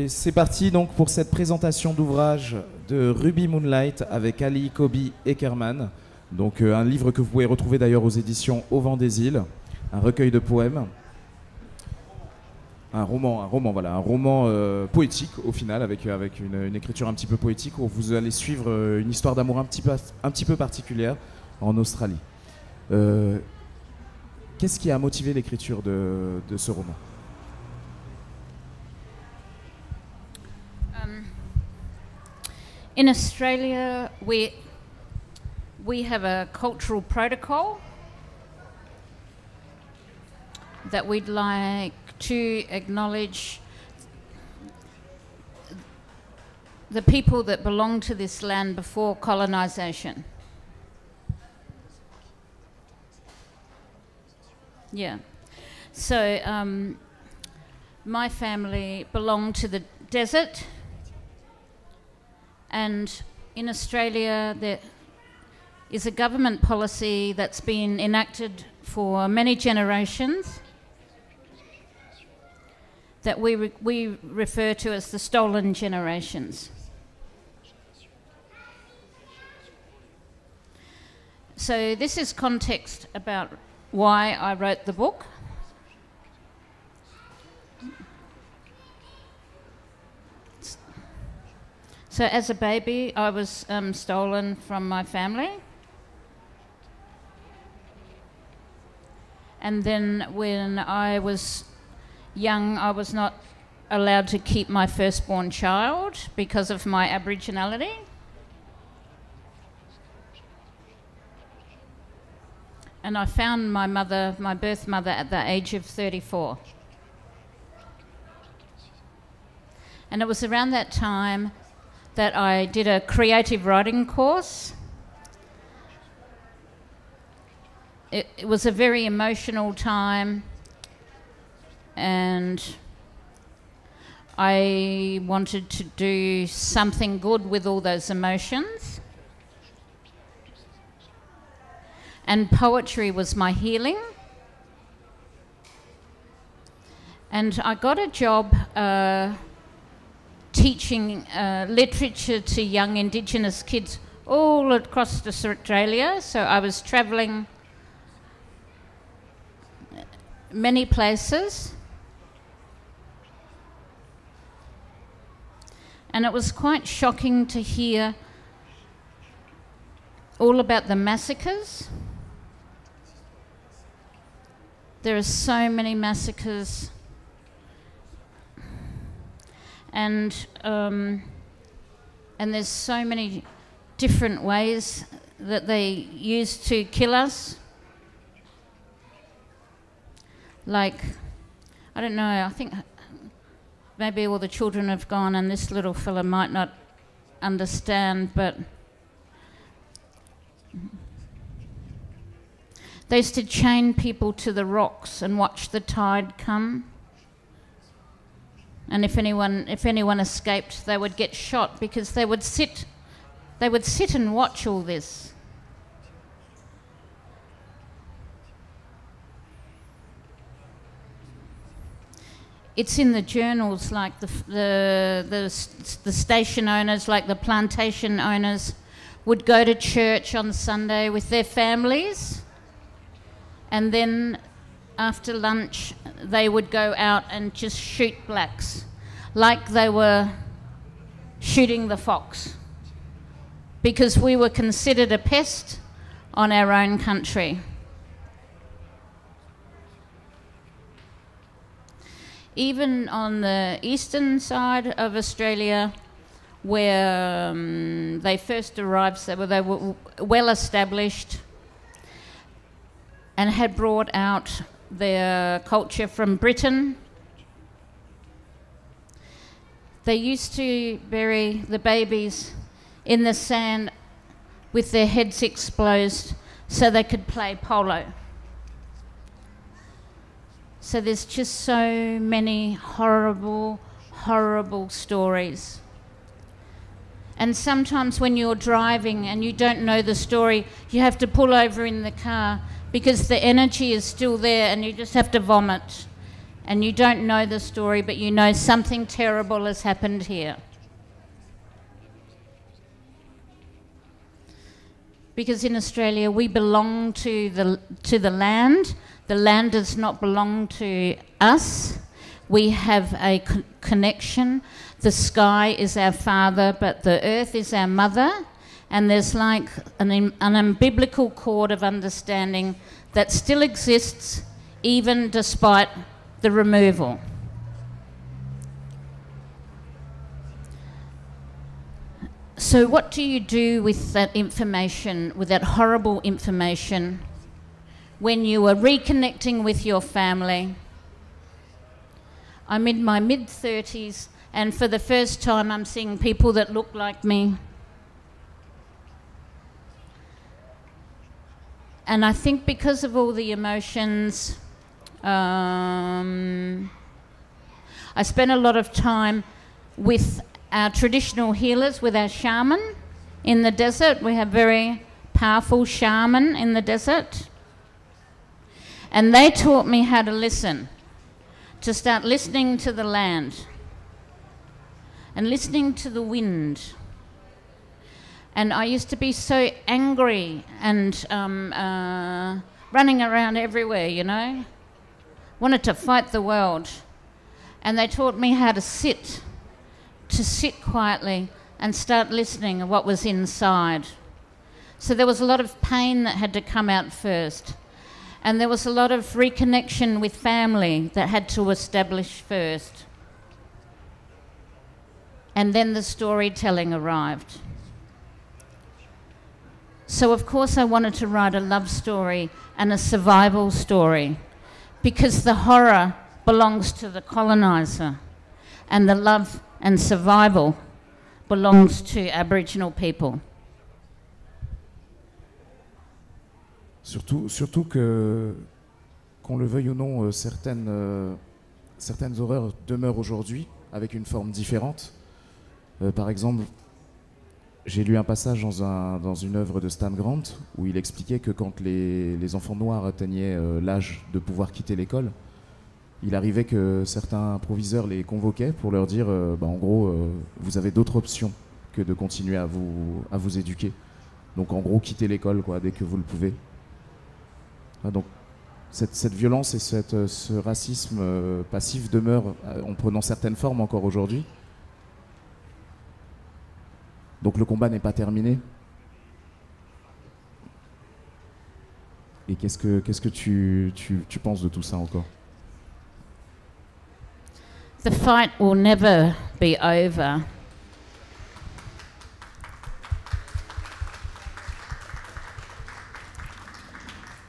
Et c'est parti donc pour cette présentation d'ouvrage de Ruby Moonlight avec Ali Cobby Eckermann. Donc un livre que vous pouvez retrouver d'ailleurs aux éditions Au Vent des Îles, un recueil de poèmes. Un roman poétique au final, avec une écriture un petit peu poétique, où vous allez suivre une histoire d'amour un petit peu particulière en Australie. Qu'est-ce qui a motivé l'écriture de ce roman? In Australia, we have a cultural protocol that we'd like to acknowledge the people that belong to this land before colonisation. Yeah. So my family belonged to the desert, and in Australia there is a government policy that's been enacted for many generations that we refer to as the stolen generations. So this is context about why I wrote the book. So as a baby, I was stolen from my family. And then when I was young, I was not allowed to keep my firstborn child because of my Aboriginality. And I found my mother, my birth mother, at the age of 34. And it was around that time that I did a creative writing course. It was a very emotional time, and I wanted to do something good with all those emotions. And poetry was my healing. And I got a job teaching literature to young Indigenous kids all across Australia. So I was travelling many places. And it was quite shocking to hear all about the massacres. There are so many massacres, and there's so many different ways that they use to kill us. Like, I don't know, I think maybe all the children have gone and this little fella might not understand, but they used to chain people to the rocks and watch the tide come. And if anyone escaped, they would get shot because they would sit and watch all this. It's in the journals, like the station owners, like the plantation owners, would go to church on Sunday with their families, and then after lunch they would go out and just shoot blacks, like they were shooting the fox, because we were considered a pest on our own country. Even on the eastern side of Australia, where they first arrived, so they were well established and had brought out their culture from Britain. They used to bury the babies in the sand with their heads exposed so they could play polo. So there's just so many horrible, horrible stories. And sometimes when you're driving and you don't know the story, you have to pull over in the car because the energy is still there and you just have to vomit. and you don't know the story, but you know something terrible has happened here. Because in Australia we belong to the land. The land does not belong to us. We have a connection. The sky is our father, but the earth is our mother. And there's like an umbilical cord of understanding that still exists even despite the removal. So what do you do with that information, with that horrible information, when you are reconnecting with your family? I'm in my mid-30s, and for the first time I'm seeing people that look like me. And I think because of all the emotions, I spent a lot of time with our traditional healers, with our shaman in the desert. We have very powerful shaman in the desert. And they taught me how to listen, to start listening to the land and listening to the wind. And I used to be so angry and running around everywhere, you know. Wanted to fight the world. And they taught me how to sit quietly and start listening to what was inside. So there was a lot of pain that had to come out first. And there was a lot of reconnection with family that had to establish first. And then the storytelling arrived. So of course I wanted to write a love story and a survival story, because the horror belongs to the coloniser and the love and survival belongs to Aboriginal people. Surtout que, qu'on le veuille ou non, certaines horreurs demeurent aujourd'hui avec une forme différente. Par exemple, j'ai lu un passage dans une œuvre de Stan Grant où il expliquait que quand les enfants noirs atteignaient l'âge de pouvoir quitter l'école, il arrivait que certains proviseurs les convoquaient pour leur dire en gros, vous avez d'autres options que de continuer à vous éduquer. Donc en gros, quittez l'école quoi, dès que vous le pouvez. Donc cette violence et ce racisme passif demeurent en prenant certaines formes encore aujourd'hui. Donc le combat n'est pas terminé. Et qu'est-ce que tu penses de tout ça encore? The fight will never be over.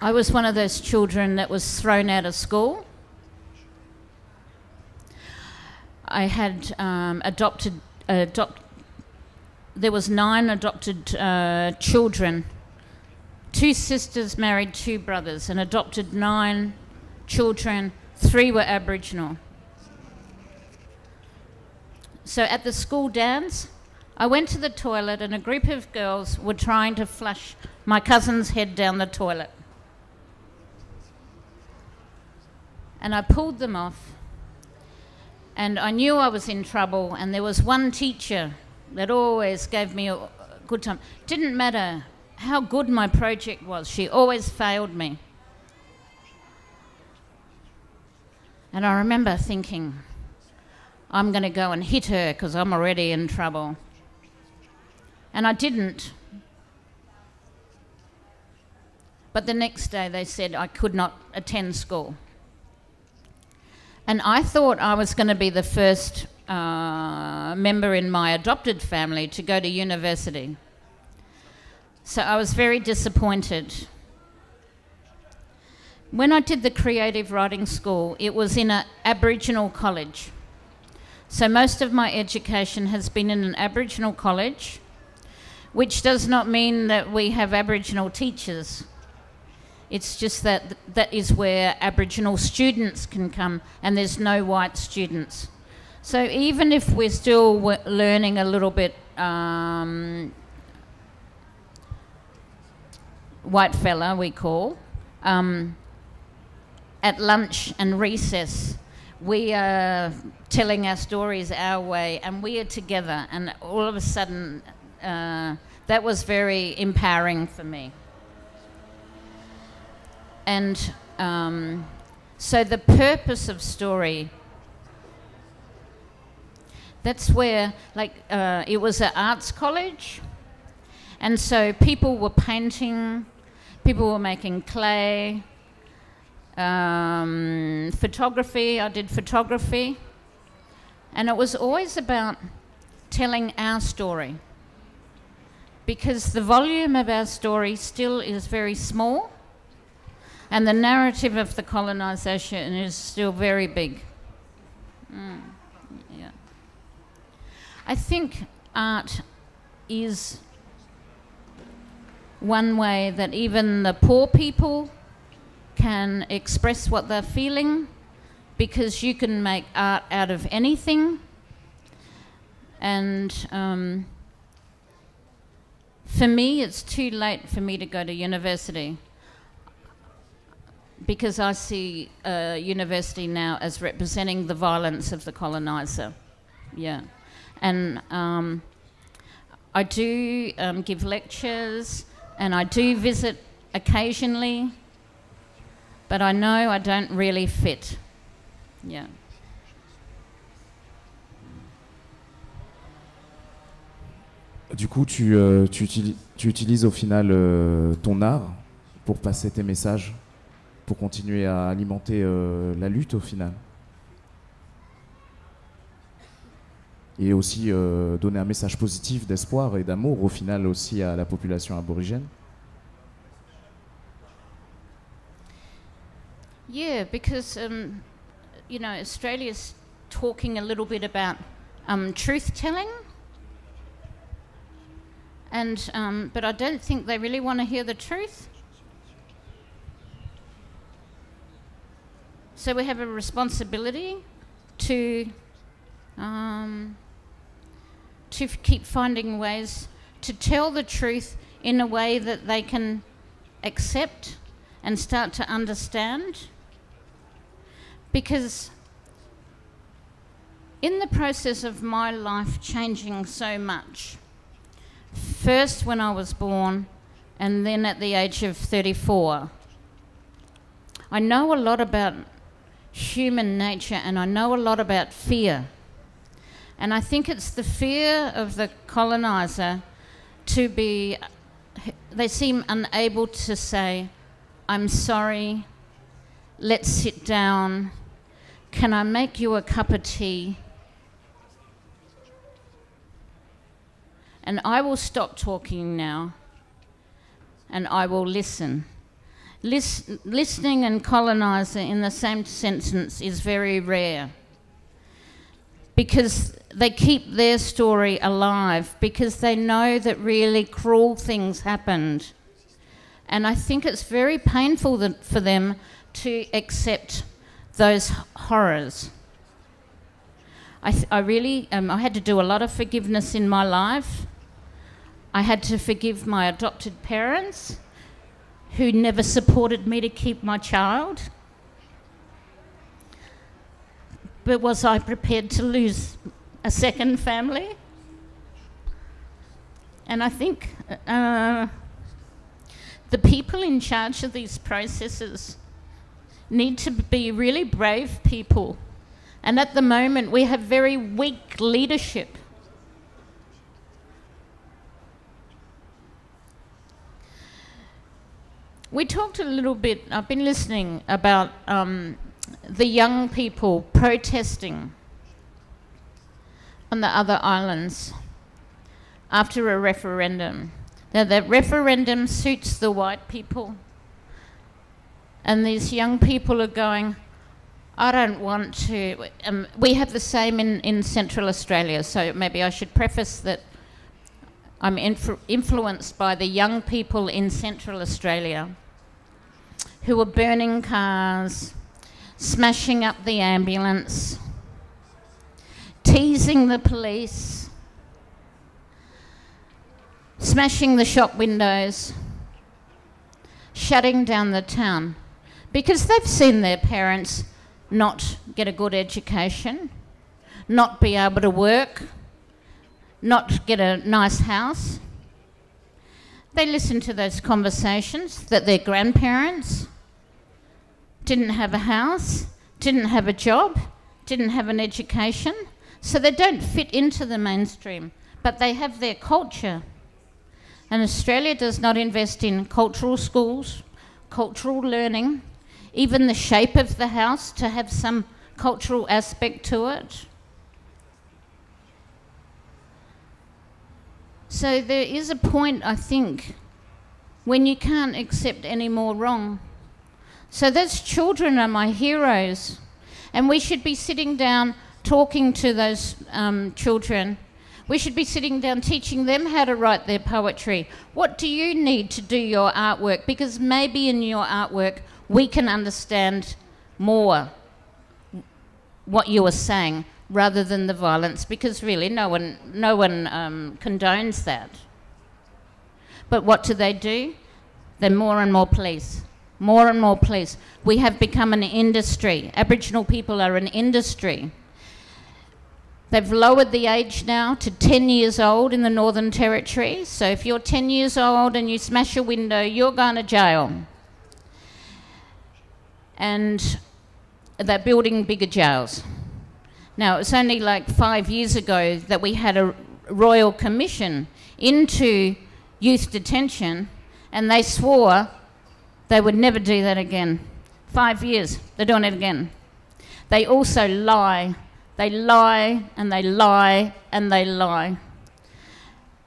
I was one of those children that was thrown out of school. I had there was 9 adopted children. 2 sisters married 2 brothers and adopted 9 children. 3 were Aboriginal. So at the school dance, I went to the toilet and a group of girls were trying to flush my cousin's head down the toilet. And I pulled them off, and I knew I was in trouble, and there was one teacher that always gave me a good time. Didn't matter how good my project was, she always failed me. And I remember thinking, I'm going to go and hit her because I'm already in trouble. And I didn't. But the next day they said I could not attend school. And I thought I was going to be the first member in my adopted family to go to university. So I was very disappointed. When I did the creative writing school, it was in an Aboriginal college. So most of my education has been in an Aboriginal college, which does not mean that we have Aboriginal teachers. It's just that that is where Aboriginal students can come, and there's no white students. So even if we're still learning a little bit white fella, we call, at lunch and recess, we are telling our stories our way, and we are together. And all of a sudden, that was very empowering for me. And so the purpose of story, that's where, like, it was an arts college, and so people were painting, people were making clay, photography, I did photography, and it was always about telling our story, because the volume of our story still is very small, and the narrative of the colonization is still very big. Yeah. I think art is one way that even the poor people can express what they're feeling, because you can make art out of anything. And for me, it's too late for me to go to university, because I see university now as representing the violence of the colonizer. Yeah. And I do give lectures, and I do visit occasionally, but I know I don't really fit. Yeah. Du coup, tu utilises au final ton art pour passer tes messages, pour continuer à alimenter la lutte au final. Et aussi donner un message positif d'espoir et d'amour au final aussi à la population aborigène. Yeah, because you know, Australia's talking a little bit about truth telling, and but I don't think they really want to hear the truth. So we have a responsibility to keep finding ways to tell the truth in a way that they can accept and start to understand. Because in the process of my life changing so much, first when I was born and then at the age of 34, I know a lot about human nature, and I know a lot about fear. And I think it's the fear of the colonizer to be, they seem unable to say, I'm sorry, let's sit down, can I make you a cup of tea? And I will stop talking now, and I will listen. Listening and colonizer in the same sentence is very rare, because they keep their story alive, because they know that really cruel things happened. And I think it's very painful for them to accept those horrors. I really, I had to do a lot of forgiveness in my life. I had to forgive my adopted parents, who never supported me to keep my child. But was I prepared to lose a second family? And I think the people in charge of these processes need to be really brave people. And at the moment, we have very weak leadership. We talked a little bit, I've been listening about the young people protesting on the other islands after a referendum. Now, that referendum suits the white people, and these young people are going, I don't want to. We have the same in Central Australia, so maybe I should preface that I'm influenced by the young people in Central Australia who are burning cars, smashing up the ambulance, teasing the police, smashing the shop windows, shutting down the town, because they've seen their parents not get a good education, not be able to work, not get a nice house. They listen to those conversations that their grandparents didn't have a house, didn't have a job, didn't have an education, so they don't fit into the mainstream, but they have their culture. And Australia does not invest in cultural schools, cultural learning, even the shape of the house to have some cultural aspect to it. So there is a point, I think, when you can't accept any more wrong. So those children are my heroes, and we should be sitting down talking to those children. We should be sitting down teaching them how to write their poetry. What do you need to do your artwork? Because maybe in your artwork we can understand more what you are saying rather than the violence, because really no one condones that. But what do? They're more and more police. More and more police. We have become an industry. Aboriginal people are an industry. They've lowered the age now to 10 years old in the Northern Territory. So if you're 10 years old and you smash a window, you're going to jail. And they're building bigger jails. Now, it's only like 5 years ago that we had a royal commission into youth detention, and they swore they would never do that again. 5 years, they're doing it again. They also lie. They lie, and they lie, and they lie.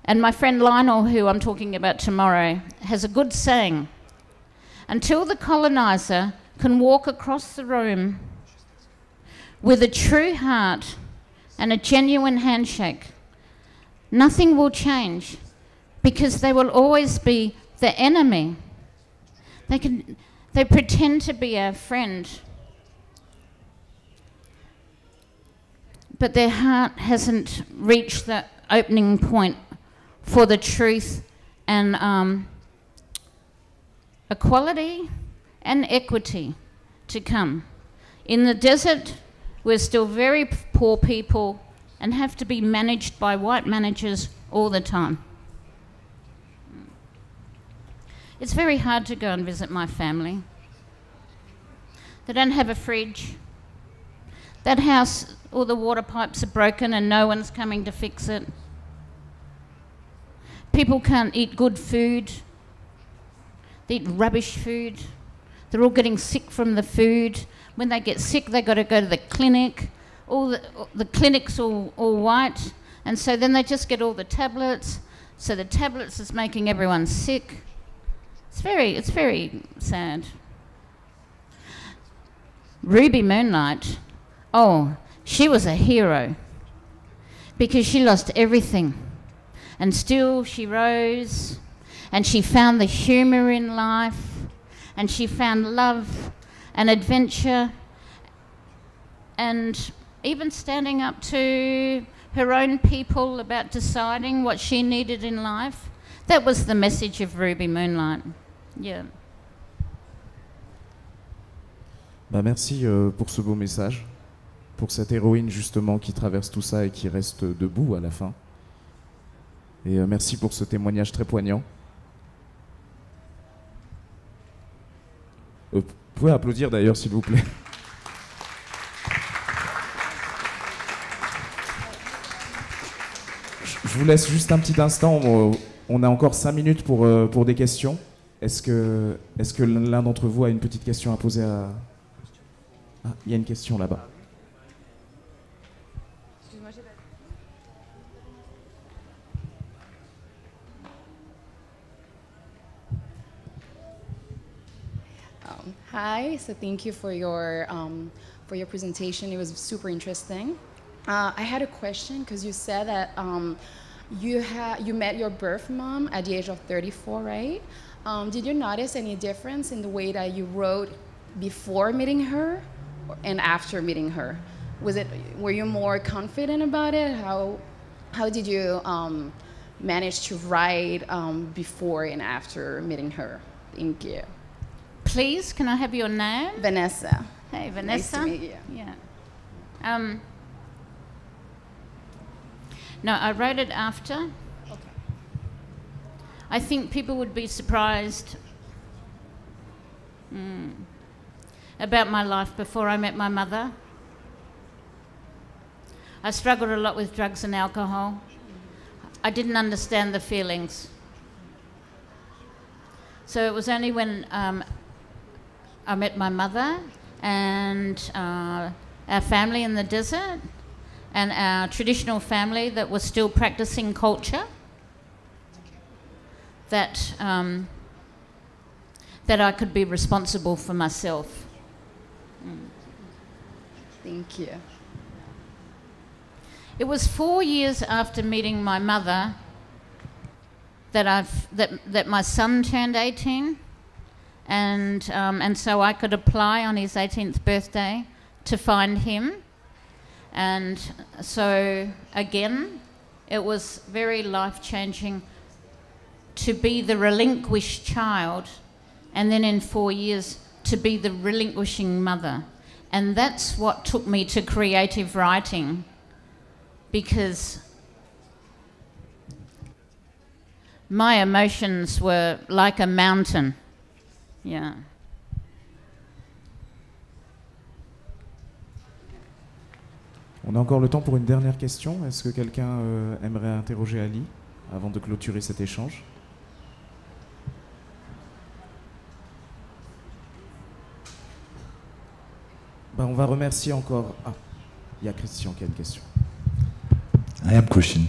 And my friend Lionel, who I'm talking about tomorrow, has a good saying. Until the coloniser can walk across the room with a true heart and a genuine handshake, nothing will change, because they will always be the enemy. They pretend to be our friend, but their heart hasn't reached the opening point for the truth and equality and equity to come. In the desert, we're still very poor people and have to be managed by white managers all the time. It's very hard to go and visit my family. They don't have a fridge. That house, all the water pipes are broken and no one's coming to fix it. People can't eat good food. They eat rubbish food. They're all getting sick from the food. When they get sick, they've got to go to the clinic. All the clinic's all white, and so then they just get all the tablets. So the tablets is making everyone sick. It's very sad. Ruby Moonlight, oh, she was a hero because she lost everything, and still she rose, and she found the humour in life, and she found love and adventure, and even standing up to her own people about deciding what she needed in life. That was the message of Ruby Moonlight. Yeah. Bah merci pour ce beau message, pour cette héroïne justement qui traverse tout ça et qui reste debout à la fin. Et merci pour ce témoignage très poignant. Vous pouvez applaudir d'ailleurs s'il vous plaît. Je vous laisse juste un petit instant, on a encore 5 minutes pour des questions. Est-ce que l'un d'entre vous a une petite question à poser à... Ah, il y a une question là-bas. Hi, so thank you for your presentation. It was super interesting. I had a question because you said that you met your birth mom at the age of 34, right? Did you notice any difference in the way that you wrote before meeting her and after meeting her? Were you more confident about it? How did you manage to write before and after meeting her? Thank you. Please, can I have your name? Vanessa. Hey, Vanessa. Nice to meet you. Yeah. No, I wrote it after. Okay. I think people would be surprised about my life before I met my mother. I struggled a lot with drugs and alcohol. I didn't understand the feelings. So it was only when I met my mother and our family in the desert and our traditional family that was still practicing culture that that I could be responsible for myself. Thank you. It was 4 years after meeting my mother that my son turned 18, and so I could apply on his 18th birthday to find him. And so again, it was very life-changing to be the relinquished child, and then in 4 years to be the relinquishing mother. And that's what took me to creative writing, because my emotions were like a mountain. Yeah. On a encore le temps pour une dernière question. Est-ce que quelqu'un aimerait interroger Ali avant de clôturer cet échange? Ben, on va remercier encore... Ah, il y a Christian qui a une question. I am Christian.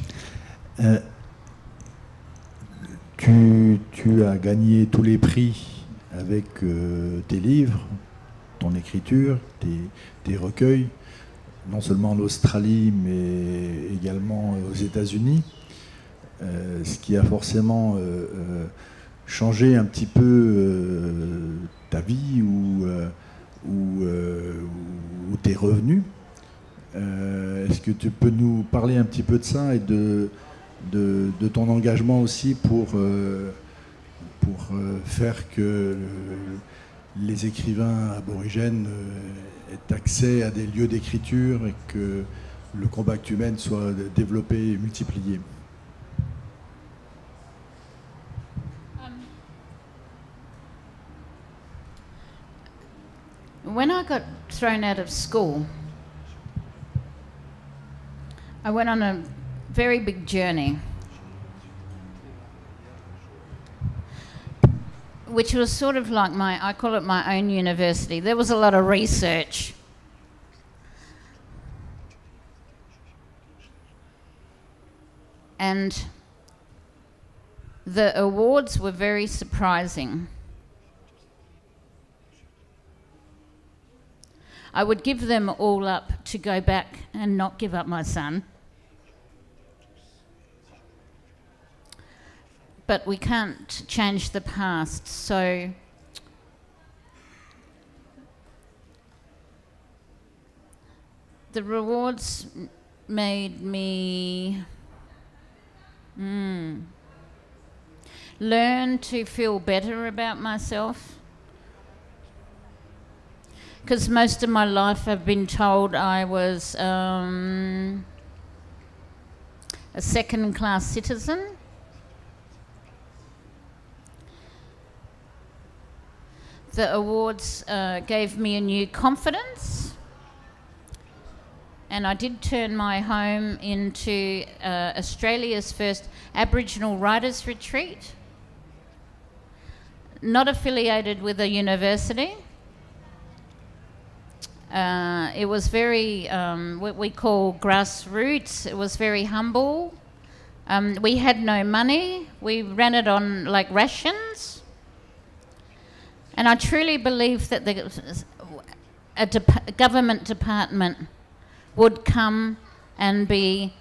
Tu as gagné tous les prix avec tes livres, ton écriture, tes recueils, non seulement en Australie, mais également aux États-Unis, ce qui a forcément changé un petit peu ta vie ou tes revenus. Est-ce que tu peux nous parler un petit peu de ça et de ton engagement aussi pour faire que les écrivains aborigènes aient accès à des lieux d'écriture et que le combat que tu mènes soit développé et multiplié? When I got thrown out of school, I went on a very big journey, which was sort of like I call it my own university. There was a lot of research. And the awards were very surprising. I would give them all up to go back and not give up my son. But we can't change the past, so the rewards made me learn to feel better about myself. Because most of my life I've been told I was a second-class citizen. The awards gave me a new confidence, and I did turn my home into Australia's first Aboriginal Writers' Retreat, not affiliated with a university. It was very, what we call grassroots. It was very humble. We had no money. We ran it on like rations. And I truly believe that a government department would come and be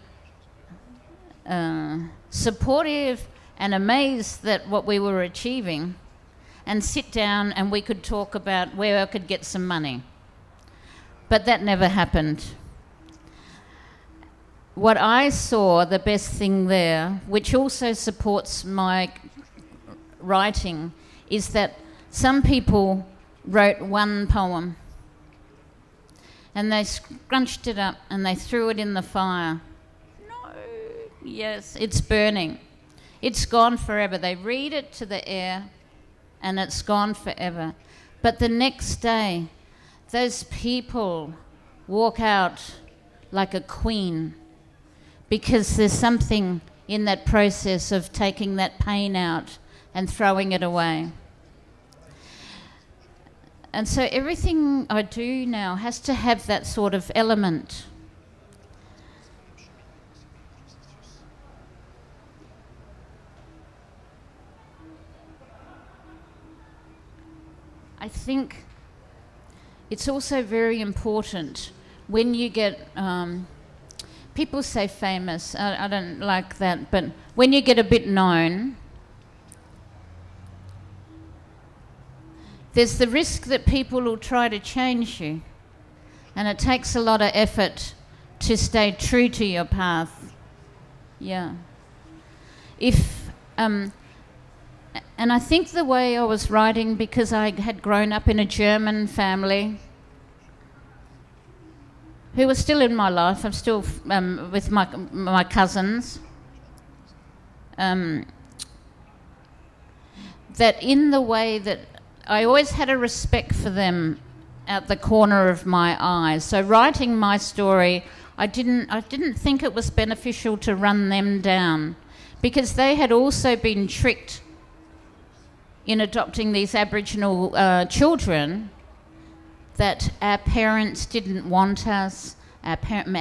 supportive and amazed at what we were achieving, and sit down and we could talk about where I could get some money. But that never happened. What I saw, the best thing there, which also supports my writing, is that some people wrote one poem And they scrunched it up and they threw it in the fire. No, yes, it's burning. It's gone forever. They read it to the air and it's gone forever. But the next day, those people walk out like a queen because there's something in that process of taking that pain out and throwing it away. And so everything I do now has to have that sort of element. I think it's also very important when you get, people say famous, I don't like that, but when you get a bit known, there's the risk that people will try to change you, and it takes a lot of effort to stay true to your path. Yeah. And I think the way I was writing, because I had grown up in a German family who was still in my life, I'm still with my cousins, that in the way that I always had a respect for them at the corner of my eye. So writing my story, I didn't think it was beneficial to run them down, because they had also been tricked in adopting these Aboriginal children, that our parents didn't want us, our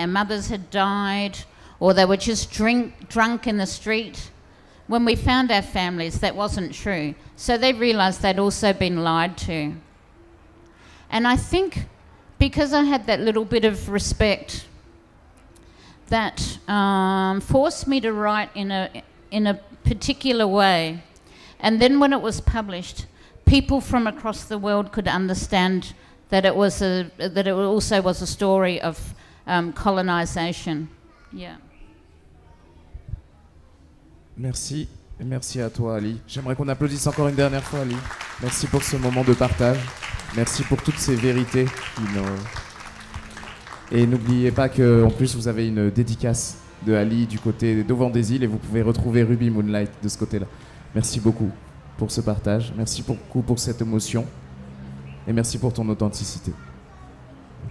mothers had died, or they were just drunk in the street. When we found our families, that wasn't true. So they realised they'd also been lied to. And I think because I had that little bit of respect, that forced me to write in a particular way. And then when it was published, people from across the world could understand that it also was a story of colonisation. Yeah. Merci. Et merci à toi, Ali. J'aimerais qu'on applaudisse encore une dernière fois, Ali. Merci pour ce moment de partage. Merci pour toutes ces vérités. Et n'oubliez pas qu'en plus, vous avez une dédicace de Ali du côté d'Auvent des îles et vous pouvez retrouver Ruby Moonlight de ce côté-là. Merci beaucoup pour ce partage. Merci beaucoup pour cette émotion. Et merci pour ton authenticité.